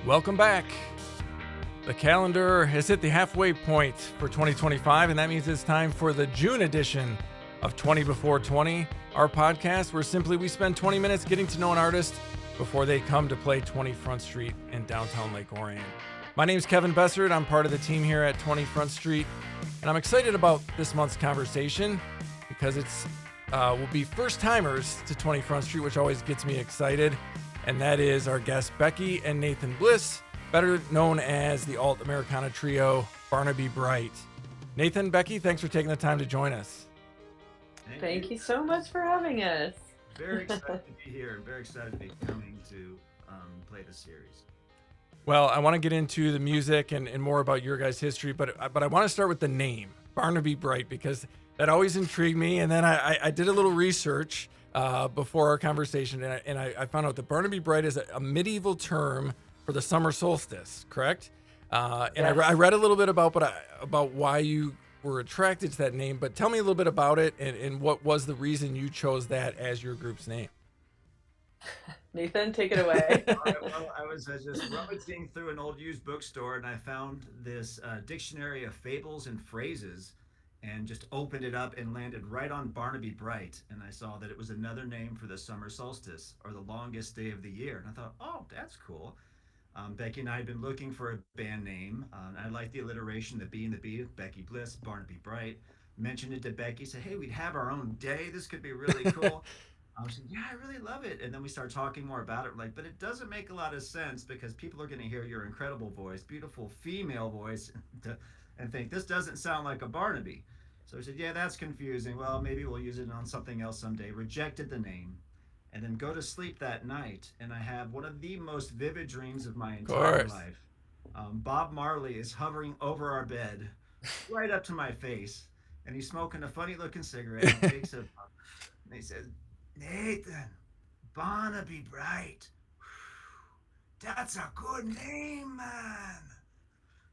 Welcome back. The calendar has hit the halfway point for 2025, and that means it's time for the June edition of 20 Before 20, our podcast where simply we spend 20 minutes getting to know an artist before they come to play 20 Front Street in downtown Lake Orion. My name is Kevin Bessert. I'm part of the team here at 20 Front Street, and I'm excited about this month's conversation because it's will be first-timers to 20 Front Street, which always gets me excited, and that is our guests Becky and Nathan Bliss, better known as the alt Americana trio Barnaby Bright. Nathan, Becky, thanks for taking the time to join us. Thank you so much for having us. Very excited to be here and very excited to be coming to play the series. Well, I want to get into the music and more about your guys' history, but I want to start with the name, Barnaby Bright, because that always intrigued me. And then I did a little research before our conversation, and I found out that Barnaby Bright is a medieval term for the summer solstice, correct? And yes. I read a little bit about why you were attracted to that name, but tell me a little bit about it and what was the reason you chose that as your group's name? Nathan, take it away. All right, well, I was just rummaging through an old used bookstore and I found this dictionary of fables and phrases and just opened it up and landed right on Barnaby Bright. And I saw that it was another name for the summer solstice, or the longest day of the year. And I thought, oh, that's cool. Becky and I had been looking for a band name. I liked the alliteration, the B and the B, Becky Bliss, Barnaby Bright. Mentioned it to Becky, said, hey, we'd have our own day. This could be really cool. I was like, yeah, I really love it. And then we started talking more about it. Like, but it doesn't make a lot of sense because people are going to hear your incredible voice, beautiful female voice, and think this doesn't sound like a Barnaby. So we said, yeah, that's confusing. Well, maybe we'll use it on something else someday. Rejected the name. And then go to sleep that night, and I have one of the most vivid dreams of my entire life. Bob Marley is hovering over our bed, right up to my face, and he's smoking a funny-looking cigarette. And takes a puff, and he says, "Nathan, Barnaby Bright, that's a good name, man."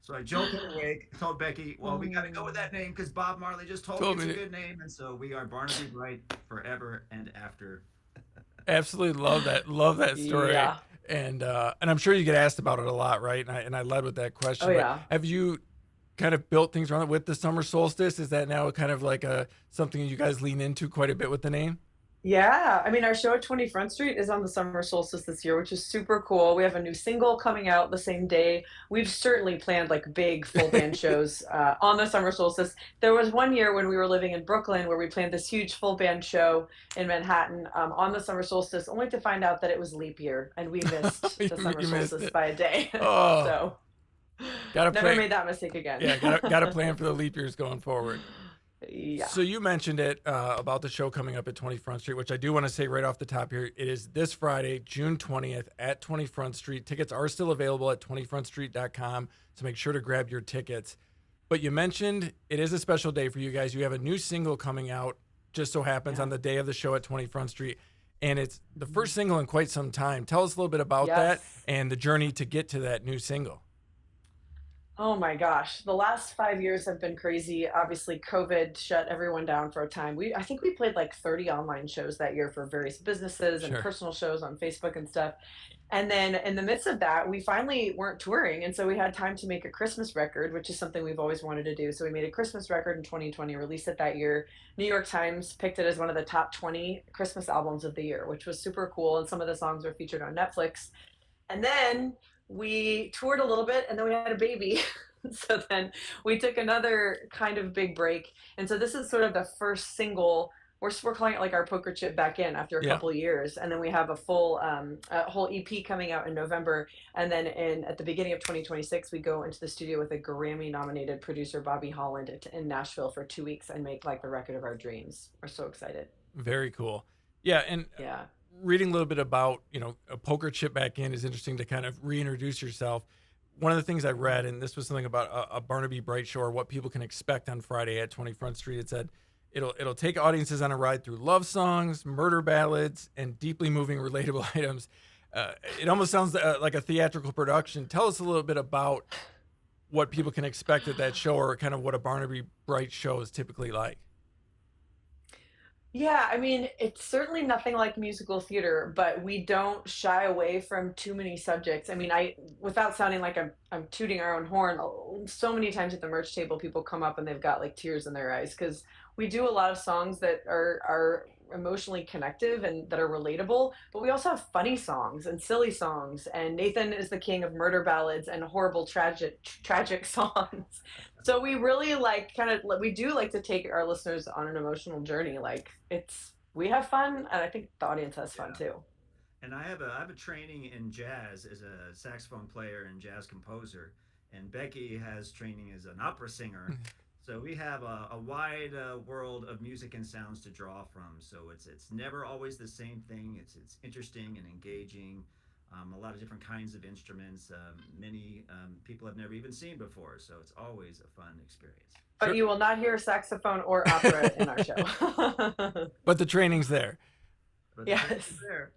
So I joked awake, told Becky, "Well, we got to go with that name because Bob Marley just told me it's a good name," and so we are Barnaby Bright forever and after. Absolutely love that story. Yeah. And I'm sure you get asked about it a lot, right? And I led with that question. Oh, yeah. Have you kind of built things around it with the summer solstice? Is that now kind of like something you guys lean into quite a bit with the name? Yeah, I mean, our show at 20 Front Street is on the summer solstice this year, which is super cool. We have a new single coming out the same day. We've certainly planned like big full band shows on the summer solstice. There was one year when we were living in Brooklyn where we planned this huge full band show in Manhattan on the summer solstice, only to find out that it was leap year and we missed the summer solstice by a day. Oh, so never made that mistake again. Yeah, gotta plan for the leap years going forward. Yeah. So you mentioned it about the show coming up at 20 Front Street, which I do want to say right off the top here. It is this Friday, June 20th at 20 Front Street. Tickets are still available at 20frontstreet.com, so make sure to grab your tickets. But you mentioned it is a special day for you guys. You have a new single coming out, just so happens, on the day of the show at 20 Front Street. And it's the first single in quite some time. Tell us a little bit about that and the journey to get to that new single. Oh my gosh, the last 5 years have been crazy. Obviously, COVID shut everyone down for a time. I think we played like 30 online shows that year for various businesses and personal shows on Facebook and stuff. And then in the midst of that, we finally weren't touring. And so we had time to make a Christmas record, which is something we've always wanted to do. So we made a Christmas record in 2020, released it that year. New York Times picked it as one of the top 20 Christmas albums of the year, which was super cool. And some of the songs were featured on Netflix. And then we toured a little bit and then we had a baby. So then we took another kind of big break. And so this is sort of the first single. We're calling it like our poker chip back in after a couple of years. And then we have a full, a whole EP coming out in November. And then at the beginning of 2026, we go into the studio with a Grammy nominated producer, Bobby Holland, in Nashville for 2 weeks and make like the record of our dreams. We're so excited. Very cool. Yeah. And reading a little bit about, a poker chip back in is interesting to kind of reintroduce yourself. One of the things I read, and this was something about a Barnaby Bright show or what people can expect on Friday at 20 Front Street. It said it'll take audiences on a ride through love songs, murder ballads, and deeply moving relatable items. It almost sounds like a theatrical production. Tell us a little bit about what people can expect at that show, or kind of what a Barnaby Bright show is typically like. Yeah, I mean, it's certainly nothing like musical theater, but we don't shy away from too many subjects. I mean, without sounding like I'm tooting our own horn, so many times at the merch table, people come up and they've got like tears in their eyes because we do a lot of songs that are emotionally connective and that are relatable, but we also have funny songs and silly songs. And Nathan is the king of murder ballads and horrible tragic songs. So we really like kind of we do like to take our listeners on an emotional journey. Like we have fun, and I think the audience has fun Yeah. too. And I have a training in jazz as a saxophone player and jazz composer, and Becky has training as an opera singer. So we have a wide world of music and sounds to draw from. So it's never always the same thing. It's interesting and engaging. A lot of different kinds of instruments. Many people have never even seen before. So it's always a fun experience. But Sure. you will not hear saxophone or opera in our show. But the training's there. But the training's Yes. there.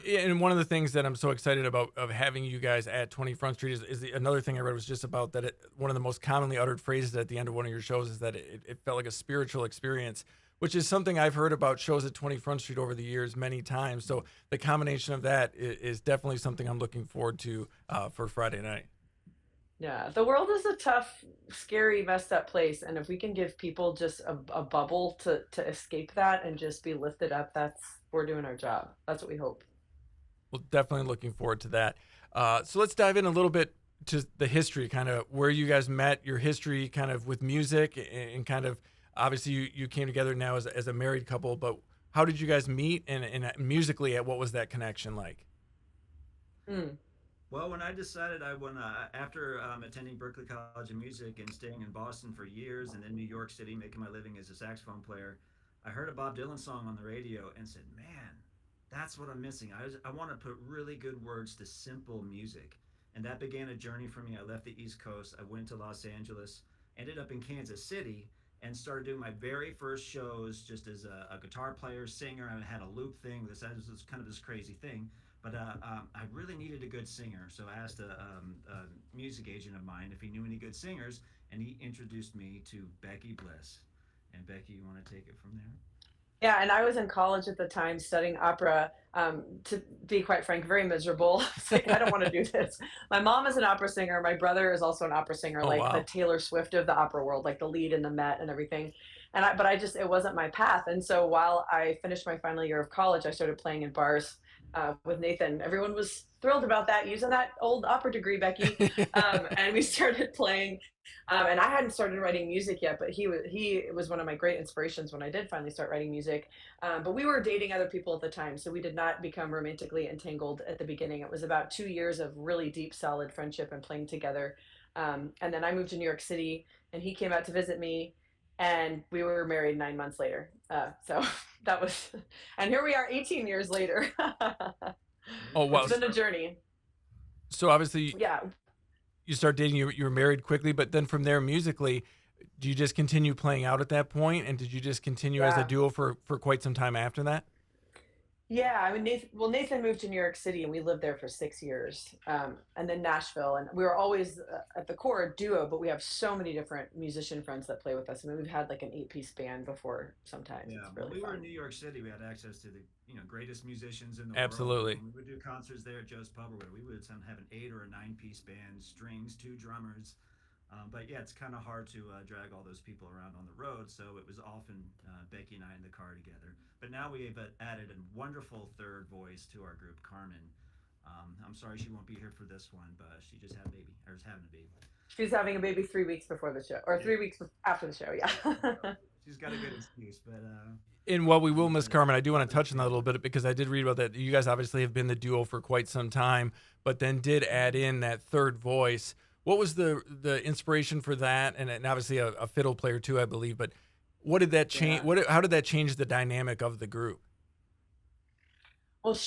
And one of the things that I'm so excited about of having you guys at 20 Front Street another thing I read was just about that one of the most commonly uttered phrases at the end of one of your shows is that it felt like a spiritual experience, which is something I've heard about shows at 20 Front Street over the years many times. So the combination of that is definitely something I'm looking forward to for Friday night. Yeah, the world is a tough, scary, messed up place, and if we can give people just a bubble to escape that and just be lifted up, that's we're doing our job. That's what we hope. Well, definitely looking forward to that. So let's dive in a little bit to the history, kind of where you guys met, your history, kind of with music, and kind of obviously you came together now as a married couple, but how did you guys meet, and musically, what was that connection like? Mm. Well, when I decided I want to, after attending Berklee College of Music and staying in Boston for years and then New York City making my living as a saxophone player, I heard a Bob Dylan song on the radio and said, man, that's what I'm missing. I want to put really good words to simple music. And that began a journey for me. I left the East Coast, I went to Los Angeles, ended up in Kansas City, and started doing my very first shows just as a guitar player, singer. I had a loop thing. This was kind of this crazy thing. But I really needed a good singer, so I asked a music agent of mine if he knew any good singers, and he introduced me to Becky Bliss. And Becky, you want to take it from there? Yeah, and I was in college at the time studying opera. To be quite frank, very miserable. It's like I don't want to do this. My mom is an opera singer. My brother is also an opera singer, Oh like the wow. Taylor Swift of the opera world, like the lead in the Met and everything. But I just it wasn't my path. And so while I finished my final year of college, I started playing in bars with Nathan. Everyone was thrilled about that, using that old opera degree, Becky. And we started playing and I hadn't started writing music yet, but he was one of my great inspirations when I did finally start writing music. But we were dating other people at the time, so we did not become romantically entangled at the beginning. It was about 2 years of really deep, solid friendship and playing together. And then I moved to New York City, and he came out to visit me, and we were married 9 months later. So that was, and here we are, 18 years later. Oh Yeah, wow. It's been a journey. So obviously Yeah, you start dating, you were married quickly, but then from there musically, do you just continue playing out at that point, and did you just continue as a yeah. duo for quite some time after that? Yeah, I mean, Nathan moved to New York City and we lived there for 6 years, and then Nashville. And we were always at the core a duo, but we have so many different musician friends that play with us. I mean, we've had like an 8-piece band before sometimes. yeah. It's When really we were in fun. New York City, we had access to the greatest musicians in the world. And Absolutely. when we would do concerts there at Joe's Pub, or whatever, we would have an 8 or 9 piece band, strings, two drummers. But yeah, it's kind of hard to drag all those people around on the road. So it was often Becky and I in the car together. But now we've added a wonderful third voice to our group, Carmen. I'm sorry she won't be here for this one, but she just had a baby, or is having a baby. She's having a baby 3 weeks before the show, or Yeah, 3 weeks after the show. so Yeah. she's got a good excuse, but And while we will she's miss Carmen, I do want to loving touch on that a being little with bit because I did read about that. You guys obviously have been the duo for quite some time, but then did add in that third voice. What was the inspiration for that? And obviously a fiddle player too, I believe. But what did that change? Yeah. How did that change the dynamic of the group? Well,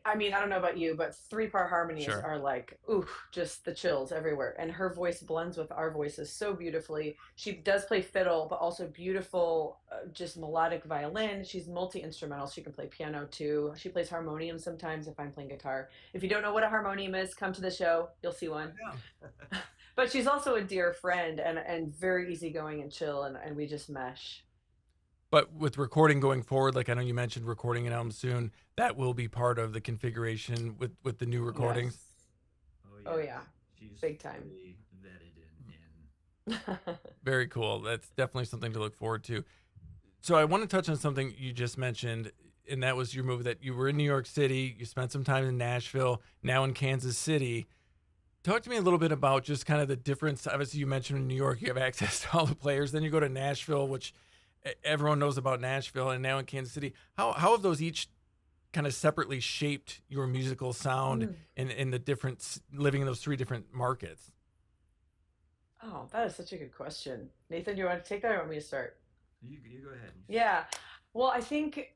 I mean, I don't know about you, but three-part harmonies Sure. are like, ooh, just the chills everywhere. And her voice blends with our voices so beautifully. She does play fiddle, but also beautiful, just melodic violin. She's multi-instrumental. She can play piano too. She plays harmonium sometimes if I'm playing guitar. If you don't know what a harmonium is, come to the show. You'll see I one. know. But she's also a dear friend and very easygoing and chill, and we just mesh. But with recording going forward, like I know you mentioned recording an album soon, that will be part of the configuration with the new recordings. Yes. Oh Oh yeah, yeah, she's big time. fully vetted in. Very cool. That's definitely something to look forward to. So I want to touch on something you just mentioned, and that was your move that you were in New York City, you spent some time in Nashville, now in Kansas City. Talk to me a little bit about just kind of the difference. Obviously, you mentioned in New York, you have access to all the players. Then you go to Nashville, which everyone knows about Nashville, and now in Kansas City. How have those each kind of separately shaped your musical sound Mm. in the different living in those three different markets? Oh, that is such a good question. Nathan, do you want to take that or want me to start? You go ahead. Yeah. Well, I think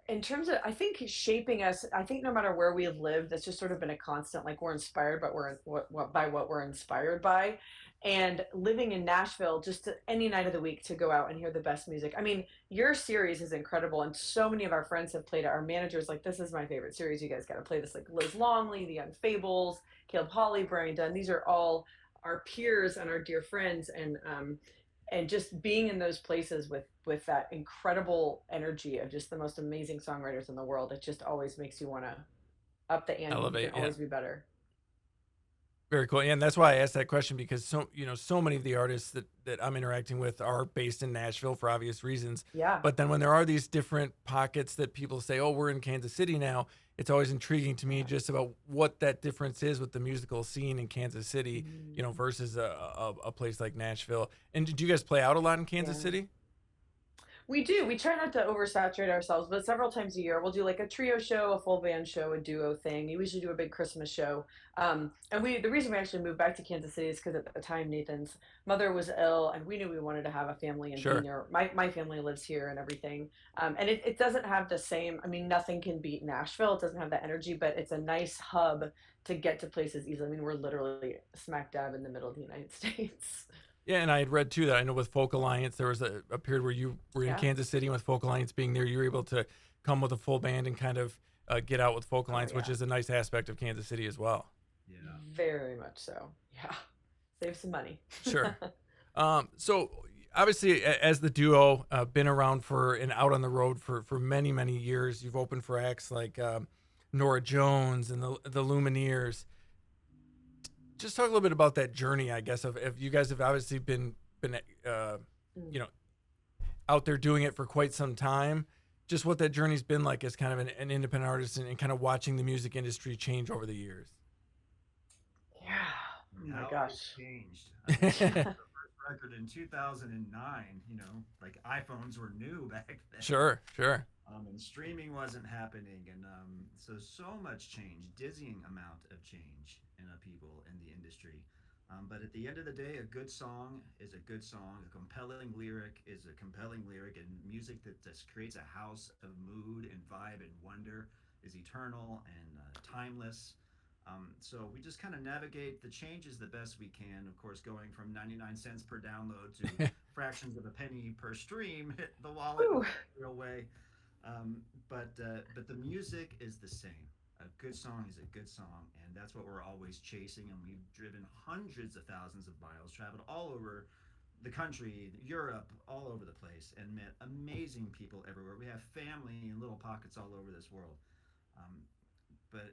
in terms of, I think shaping us, I think no matter where we have lived, that's just sort of been a constant. Like we're inspired, but we're by what we're inspired by. And living in Nashville, just any night of the week to go out and hear the best music. I mean, your series is incredible, and so many of our friends have played it. Our managers like, this is my favorite series. You guys got to play this. Like Liz Longley, The Unfables, Caleb Hawley, Brian Dunn. These are all our peers and our dear friends, and just being in those places with that incredible energy of just the most amazing songwriters in the world, it just always makes you want to up the ante. You can Elevate, yeah. always be better. Very cool. Yeah, and that's why I asked that question because so many of the artists that I'm interacting with are based in Nashville for obvious reasons. Yeah. But then when there are these different pockets that people say, "Oh, we're in Kansas City now," it's always intriguing to me Yeah. just about what that difference is with the musical scene in Kansas City, Mm. versus a place like Nashville. And did you guys play out a lot in Kansas Yeah. City? We do. We try not to oversaturate ourselves, but several times a year we'll do like a trio show, a full band show, a duo thing. We usually do a big Christmas show. And the reason we actually moved back to Kansas City is because at the time Nathan's mother was ill, and we knew we wanted to have a family and be Sure. near. My family lives here and everything. And it doesn't have the same. I mean, nothing can beat Nashville. It doesn't have that energy, but it's a nice hub to get to places easily. I mean, we're literally smack dab in the middle of the United States. Yeah, and I had read too that I know with Folk Alliance there was a period where you were in Yeah. Kansas City, and with Folk Alliance being there, you were able to come with a full band and kind of get out with Folk Oh Alliance, which yeah. is a nice aspect of Kansas City as well. Yeah. Very much so. Yeah. Save some money. Sure. So obviously, as the duo, been around for and out on the road for many many years. You've opened for acts like Nora Jones and the Lumineers. Just talk a little bit about that journey, I guess. Of if you guys have obviously been Mm. you know out there doing it for quite some time. Just what that journey's been like as kind of an independent artist and kind of watching the music industry change over the years. Yeah. Oh my How it's gosh. changed. I mean, the first record in 2009, like iPhones were new back then. Sure. And streaming wasn't happening. And so much change, dizzying amount of change in people in the industry. But at the end of the day, a good song is a good song. A compelling lyric is a compelling lyric, and music that just creates a house of mood and vibe and wonder is eternal and timeless. So we just kind of navigate the changes the best we can. Of course, going from 99 cents per download to fractions of a penny per stream hit the wallet in Whew. a real way. But the music is the same. A good song is a good song, and that's what we're always chasing. And we've driven hundreds of thousands of miles, traveled all over the country, Europe, all over the place, and met amazing people everywhere. We have family in little pockets all over this world. Um,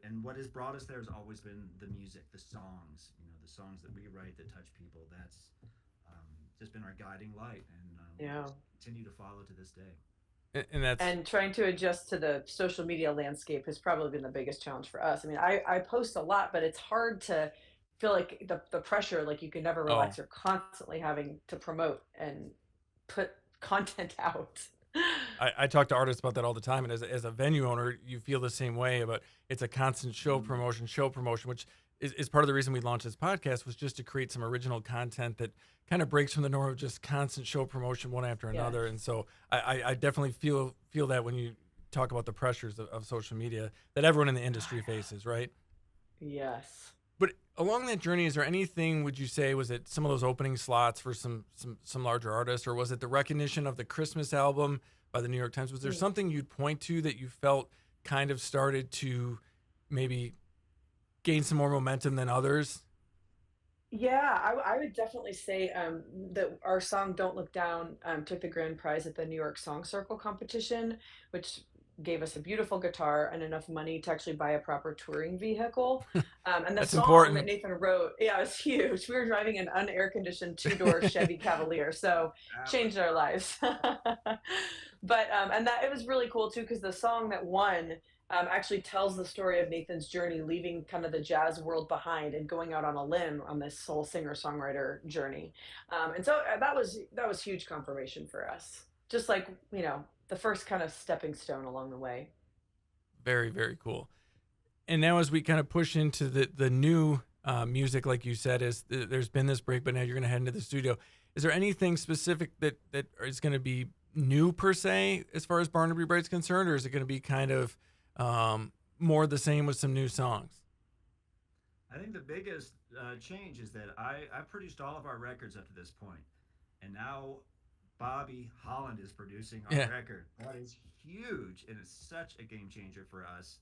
and what has brought us there has always been the music, the songs. The songs that we write that touch people. That's just been our guiding light, and we Yeah. just continue to follow to this day. And that's And trying to adjust to the social media landscape has probably been the biggest challenge for us. I mean, I post a lot, but it's hard to feel like the pressure, like you can never oh relax. You're constantly having to promote and put content out. I talk to artists about that all the time, and as a venue owner, you feel the same way. But it's a constant Mm. show promotion, which is part of the reason we launched this podcast was just to create some original content that kind of breaks from the norm of just constant show promotion one after Yes. another. And so I definitely feel that when you talk about the pressures of social media that everyone in the industry faces, right? Yes. But along that journey, is there anything? Would you say was it some of those opening slots for some larger artists, or was it the recognition of the Christmas album by the New York Times? Was there Mm. something you'd point to that you felt kind of started to maybe gain some more momentum than others? Yeah, I would definitely say that our song "Don't Look Down" took the grand prize at the New York Song Circle competition, which gave us a beautiful guitar and enough money to actually buy a proper touring vehicle. And the That's song that important. Nathan wrote, yeah, it was huge. We were driving an unair-conditioned two-door Chevy Cavalier, so That was changed our lives. But and that it was really cool too because the song that won actually tells the story of Nathan's journey leaving kind of the jazz world behind and going out on a limb on this soul singer songwriter journey. And so that was huge confirmation for us. Just like the first kind of stepping stone along the way. Very, very cool. And now as we kind of push into the new music, like you said, there's been this break, but now you're going to head into the studio. Is there anything specific that is going to be new per se as far as Barnaby Bright's concerned, or is it going to be kind of more the same with some new songs? I think the biggest change is that I produced all of our records up to this point, and now Bobby Holland is producing our Yeah. record. That is huge, and it's such a game changer for us.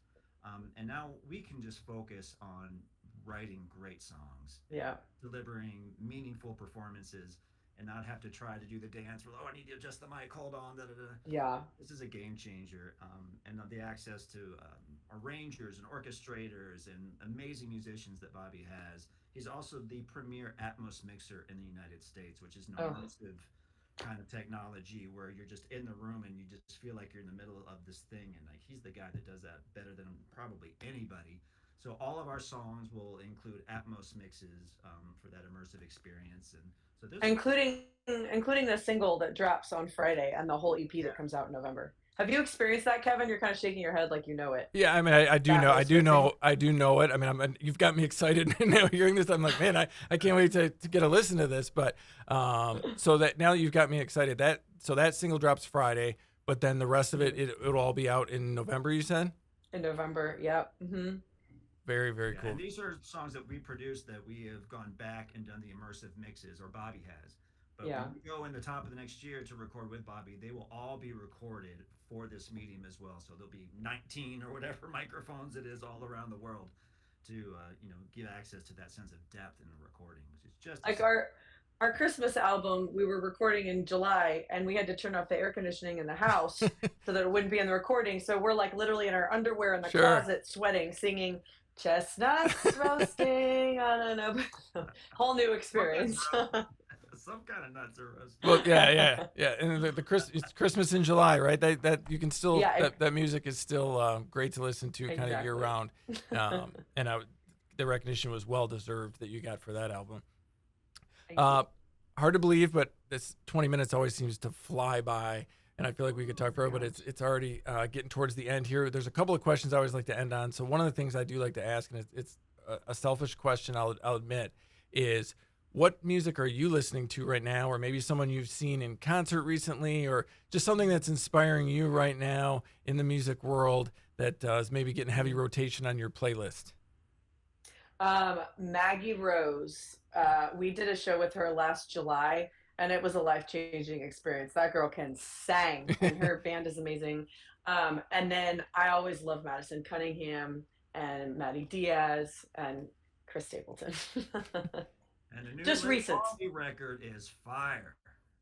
And now we can just focus on writing great songs, Yeah. delivering meaningful performances, and not have to try to do the dance where, oh, I need to adjust the mic, hold on, da da da. Yeah. This is a game changer. And the access to arrangers and orchestrators and amazing musicians that Bobby has. He's also the premier Atmos mixer in the United States, which is an Oh, immersive kind of technology where you're just in the room and you just feel like you're in the middle of this thing. And like he's the guy that does that better than probably anybody. So all of our songs will include Atmos mixes for that immersive experience. And so there's including the single that drops on Friday and the whole EP that yeah, comes out in November. Have you experienced that, Kevin? You're kind of shaking your head like you know it. Yeah, I mean, I do The know, Atmos mixing. I do know it. I mean, you've got me excited now hearing this. I'm like, man, I can't wait to get a listen to this. But so that now that you've got me excited, that single drops Friday, but then the rest of Mhm. it'll all be out in November. You said In November. Yep. very, very yeah. And cool. these are songs that we produced that we have gone back and done the immersive mixes, or Bobby has. But when Yeah. we go in the top of the next year to record with Bobby, they will all be recorded for this medium as well. So there'll be 19 or whatever microphones it is all around the world to give access to that sense of depth in the recording, which is just Like our Christmas album, we were recording in July and we had to turn off the air conditioning in the house so that it wouldn't be in the recording. So we're like literally in our underwear in the Sure. closet sweating, singing chestnuts roasting on an open whole new some kind experience. of some kind of nuts are roasting. Well, yeah, yeah, yeah. And it's Christmas in July, right? That you can still Yeah, that music is still great to listen to, kind of year exactly. round. And the recognition was well deserved that you got for that album. Thank Uh, you. hard to believe, but this 20 minutes always seems to fly by, and I feel like we could Oh talk my forever, but gosh. it's already getting towards the end here. There's a couple of questions I always like to end on. So one of the things I do like to ask, and it's a selfish question, I'll admit, is what music are you listening to right now, or maybe someone you've seen in concert recently, or just something that's inspiring you right now in the music world that is maybe getting heavy Mhm. rotation on your playlist? Maggie Rose. We did a show with her last July, and it was a life-changing experience. That girl can sing, and her band is amazing. And then I always love Madison Cunningham and Maddie Diaz and Chris Stapleton. And the new Just Liz recent. Longley record is fire.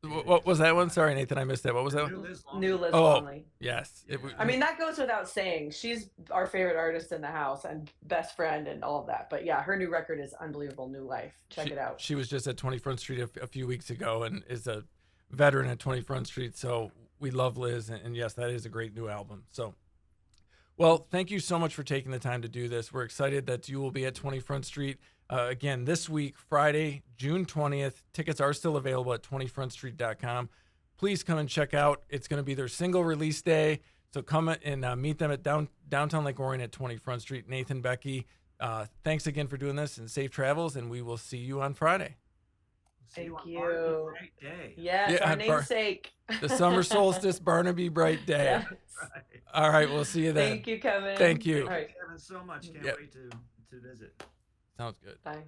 It What was is that one? fire. Sorry, Nathan, I missed that. What was The that? new Liz New Longley Liz record. Oh, Longley. yes. I Yeah. mean, that goes without saying. She's our favorite artist in the house and best friend and all of that. But yeah, her new record is unbelievable. New Life. Check it out. She was just at 20 Front Street a few weeks ago and is a veteran at 20 Front Street. So we love Liz, and yes, that is a great new album. So, well, thank you so much for taking the time to do this. We're excited that you will be at 20 Front Street again this week, Friday, June 20th. Tickets are still available at 20frontstreet.com. Please come and check out. It's going to be their single release day. So come and meet them at downtown Lake Orion at 20 Front Street. Nathan, Becky, thanks again for doing this, and safe travels, and we will see you on Friday. See you Thank on Barnaby you. Bright Day. Yes, Yeah, our namesake. the summer solstice, Barnaby Bright Day. Yes. Right. All right, we'll see you then. Thank you, Kevin. Thank you. All Thank right. you, Kevin, so much. Can't Yep. wait to visit. Sounds good. Bye.